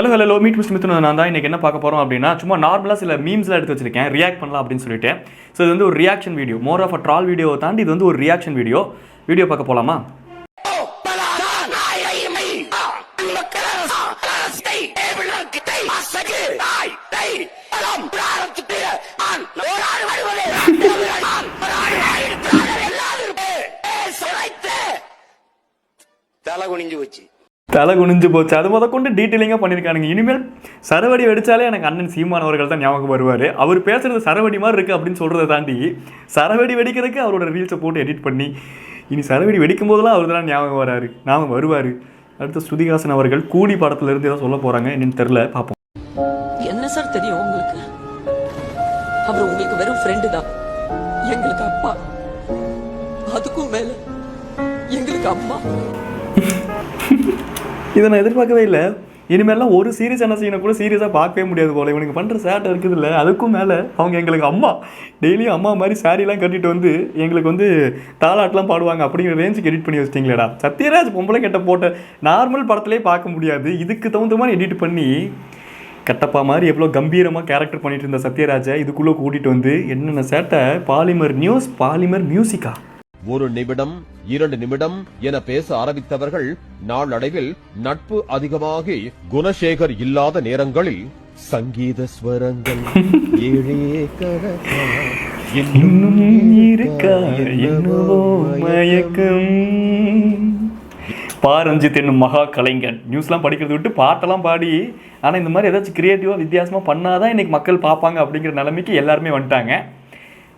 Hello meet mister Mithun நான் தான் இன்றைக்கி என்ன பார்க்க போகிறோம் அப்படின்னா சும்மா நார்மலாக சில மீம்ஸ்லாம் எடுத்து வச்சிருக்கேன் ரியாக்ட் பண்ணலாம் அப்படின்னு சொல்லிட்டு. ஸோ இது வந்து ஒரு reaction video, more of a troll வீடியோவை தாண்டி இது வந்து ஒரு ரியாக்ஷன் வீடியோ பார்க்க போகலாமா? தலை குனிஞ்சு போச்சு. அது கொண்டு டீட்டெயிலிங்காக பண்ணியிருக்கானுங்க. இனிமேல் சரவடி வெடிச்சாலே எனக்கு அண்ணன் சீமான் அவர்கள் தான் ஞாபகம் வருவார். அவர் பேசுறது சரவடி மாதிரி இருக்குது அப்படின்னு சொல்கிறத தாண்டி சரவடி வெடிக்கிறதுக்கு அவரோட ரீல்ஸை போட்டு எடிட் பண்ணி இனி சரவடி வெடிக்கும் போதெல்லாம் அவர் தான் ஞாபகம் வருவார். அடுத்து ஸ்ருதிஹாசன் அவர்கள் கூலி படத்துலேருந்து ஏதோ சொல்ல போகிறாங்க, என்னன்னு தெரில, பார்ப்போம். என்ன சார் தெரியும் உங்களுக்கு? அவர் உங்களுக்கு வெறும் ஃப்ரெண்டு தான், எங்களுக்கு அப்பா, அதுக்கும் மேல எங்களுக்கு அம்மா. இதை நான் எதிர்பார்க்கவே இல்லை. இனிமேலாம் ஒரு சீரியஸான சீனை கூட சீரியஸாக பார்க்கவே முடியாது போல. இவனுக்கு பண்ணுற சேட்டை இருக்குது இல்லை, அதுக்கும் மேலே அவங்க எங்களுக்கு அம்மா, டெய்லியும் அம்மா மாதிரி சாரிலாம் கட்டிட்டு வந்து எங்களுக்கு வந்து தாலாட்டெலாம் பாடுவாங்க அப்படிங்கிற ரேஞ்சுக்கு எடிட் பண்ணி வச்சிட்டிங்களேடா. சத்யராஜ் பொம்பளை கெட்ட போட்ட நார்மல் படத்துலேயே பார்க்க முடியாது, இதுக்கு தகுந்த மாதிரி எடிட் பண்ணி கட்டப்பா மாதிரி எவ்வளோ கம்பீரமாக கேரக்டர் பண்ணிட்டு இருந்த சத்யராஜை இதுக்குள்ளே கூட்டிகிட்டு வந்து என்னென்ன சேட்டை. பாலிமர் நியூஸ், பாலிமர் மியூசிக்கா? ஒரு நிமிடம் 2 நிமிடம் என பேச ஆரம்பித்தவர்கள் நாளடைவில் நட்பு அதிகமாகி குணசேகர் இல்லாத நேரங்களில் சங்கீத ஸ்வரங்கள் பாரஞ்சித் என்னும் மகா கலைஞன் நியூஸ்லாம் படிக்கிறது விட்டு பாட்டெல்லாம் பாடி, ஆனால் இந்த மாதிரி ஏதாச்சும் கிரியேட்டிவாக வித்தியாசமாக பண்ணாதான் இன்னைக்கு மக்கள் பார்ப்பாங்க அப்படிங்கிற நிலைமைக்கு எல்லாருமே வந்துட்டாங்க.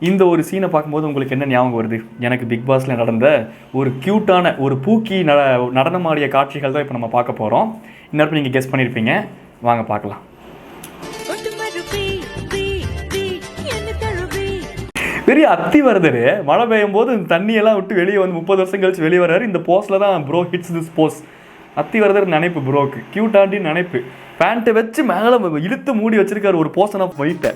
இந்த ஒரு சீனை பார்க்கும்போது உங்களுக்கு என்ன ஞாபகம் வருது? எனக்கு பிக் பாஸில் நடந்த ஒரு க்யூட்டான ஒரு பூக்கி நடனமாடிய காட்சிகள் தான் இப்போ நம்ம பார்க்க போகிறோம். இன்னொரு நீங்கள் கெஸ் பண்ணியிருப்பீங்க, வாங்க பார்க்கலாம். பெரிய அத்திவரதர் மழை பெய்யும் போது தண்ணியெல்லாம் விட்டு வெளியே வந்து 30 வருஷம் கழிச்சு வெளியே வர்றாரு. இந்த போஸில் தான் bro hits this pose. Athivaradar நினைப்பு ப்ரோக்கு, க்யூட்டாண்டி நினைப்பு. பேண்ட்டை வச்சு மேலே இழுத்து மூடி வச்சிருக்காரு ஒரு போஸனை போயிட்ட.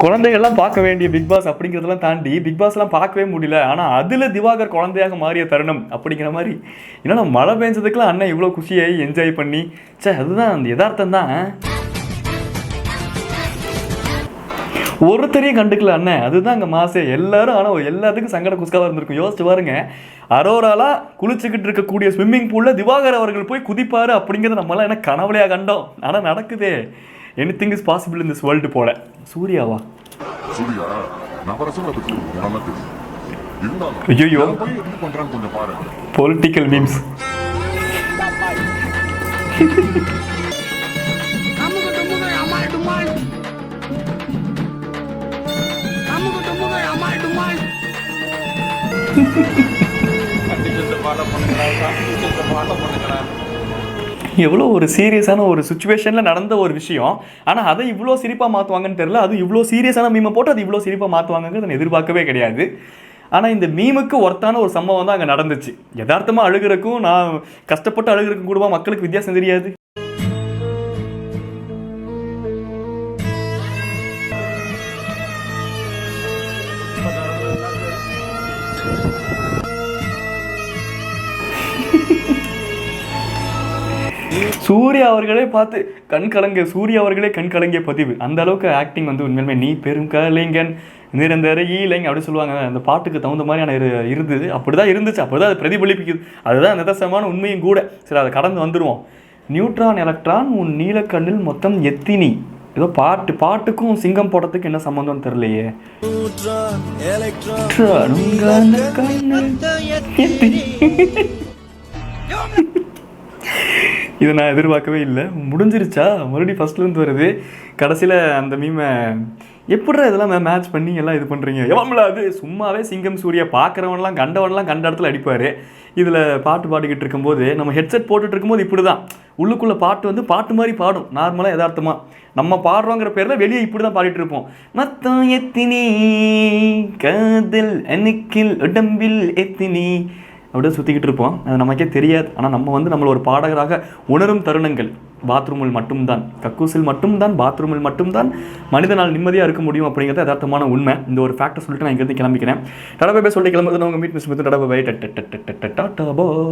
குழந்தைகள்லாம் பார்க்க வேண்டிய பிக் பாஸ் அப்படிங்கிறதெல்லாம் தாண்டி பிக் பாஸ்லாம் பார்க்கவே முடியல. ஆனால் அதில் திவாகர் குழந்தையாக மாறிய தருணம் அப்படிங்கிற மாதிரி. ஏன்னா மழை பெஞ்சதுக்கெல்லாம் அண்ணன் இவ்வளோ குஷியாகி என்ஜாய் பண்ணி, அதுதான் அந்த யதார்த்தம் தான். ஒருத்தரையும் கண்டுக்கல அண்ணன், அதுதான் அங்கே மாசே எல்லாரும். ஆனால் எல்லாத்துக்கும் சங்கட குஸ்காவாக இருந்திருக்கும். யோசிச்சு பாருங்க, அரோராலாக குளிச்சுக்கிட்டு இருக்கக்கூடிய ஸ்விம்மிங் பூலில் திவாகர் அவர்கள் போய் குதிப்பார் அப்படிங்கிறத நம்மளாம் என்ன கனவுலையாக கண்டோம். ஆனால் நடக்குதே. Anything is possible in this world போல. சூர்யாவா? ஐயோ, பொலிட்டிக்கல் மீம்ஸ். எவ்வளோ ஒரு சீரியஸான ஒரு சுச்சுவேஷனில் நடந்த ஒரு விஷயம், ஆனால் அதை இவ்வளோ சிரிப்பாக மாற்றுவாங்கன்னு தெரியல. அது இவ்வளோ சீரியஸான மீமை போட்டு அது இவ்வளோ சிரிப்பாக மாற்றுவாங்கங்கிறது நான் எதிர்பார்க்கவே கிடையாது. ஆனால் இந்த மீமுக்கு ஒர்த்தான ஒரு சம்பவம் தான் அங்கே நடந்துச்சு. யதார்த்தமாக அழுகிறக்கும் நான் கஷ்டப்பட்டு அழுகிறக்கும் கூடவா மக்களுக்கு வித்தியாசம் தெரியாது? சூர்யா அவர்களே பார்த்து சூர்யா அவர்களே கண் கலங்கிய பதிவு. அந்த அளவுக்கு ஆக்டிங் வந்து உண்மையிலுமே நீ பெரும் கலைஞன் நிரந்தர ஈலைங்க அப்படி சொல்லுவாங்க. அந்த பாட்டுக்கு தகுந்த மாதிரியான இருந்தது. அப்படிதான் இருந்துச்சு, அப்படிதான் அது பிரதிபலிப்பிக்குது. அதுதான் நிதர்சனமான உண்மையும் கூட. சரி, அதை கடந்து வந்துடுவோம். நியூட்ரான் எலக்ட்ரான் உன் நீலக்கண்ணில் மொத்தம் எத்தினி. ஏதோ பாட்டுக்கும் சிங்கம் போட்டதுக்கு என்ன சம்பந்தம் தெரியலையே. இதை நான் எதிர்பார்க்கவே இல்லை. முடிஞ்சிருச்சா? மறுபடியும் ஃபஸ்ட்லேருந்து வருது. கடைசியில் அந்த மீமை எப்படிடா இதெல்லாம் மேட்ச் பண்ணி எல்லாம் இது பண்ணுறீங்க? எவ்வளோ அது சும்மாவே சிங்கம் சூர்யா பார்க்குறவன்லாம் கண்டவன்லாம் கண்ட இடத்துல அடிப்பார். இதில் பாட்டு பாடிக்கிட்டு இருக்கும்போது நம்ம ஹெட்செட் போட்டுட்டு இருக்கும்போது இப்படி தான் உள்ளுக்குள்ளே பாட்டு வந்து பாட்டு மாதிரி பாடும். நார்மலாக யதார்த்தமாக நம்ம பாடுறோங்கிற பேரில் வெளியே இப்படி தான் பாடிட்டு இருப்போம். மொத்தம் எத்தினி காதல் அணுக்கில் உடம்பில் எத்தினி அப்படியே சுற்றிக்கிட்டு இருப்போம். அது நமக்கே தெரியாது. ஆனால் நம்ம வந்து நம்மளை ஒரு பாடகராக உணரும் தருணங்கள் பாத்ரூமில் மட்டும்தான், கக்கூசில் மட்டும்தான், பாத்ரூமில் மட்டும்தான் மனிதனால் நிம்மதியாக இருக்க முடியும் அப்படிங்கிறது யதார்த்தமான உண்மை. இந்த ஒரு ஃபேக்டை சொல்லிட்டு நான் இங்கேருந்து கிளம்பிக்கிறேன். டடா பை சொல்லி கிளம்புறது உங்கள் மீட் மிஸ் டாடா பை டாடா போ.